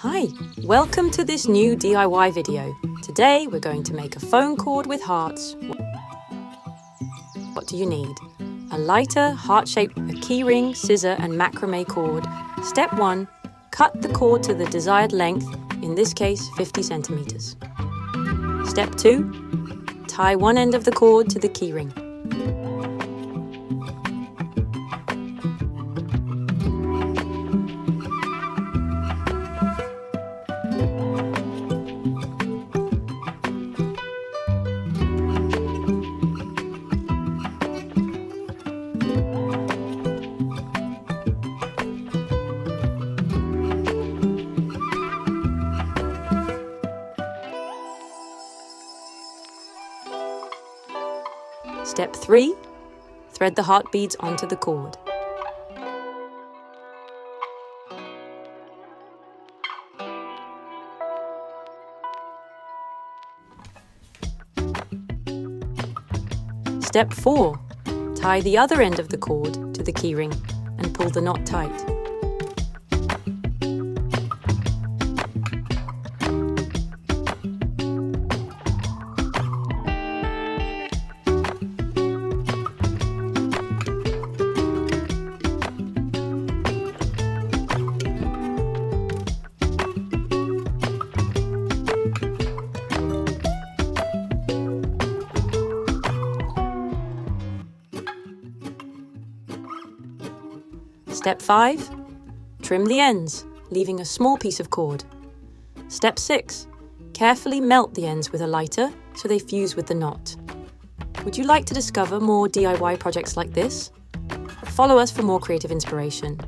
Hi, welcome to this new DIY video. Today we're going to make a phone cord with hearts. What do you need? A lighter, heart-shaped, a keyring, scissor and macrame cord. Step 1, cut the cord to the desired length, in this case 50 centimeters. Step 2, tie one end of the cord to the keyring. Step 3, thread the heart beads onto the cord. Step 4, tie the other end of the cord to the keyring and pull the knot tight. Step 5, trim the ends, leaving a small piece of cord. Step 6, carefully melt the ends with a lighter so they fuse with the knot. Would you like to discover more DIY projects like this? Follow us for more creative inspiration.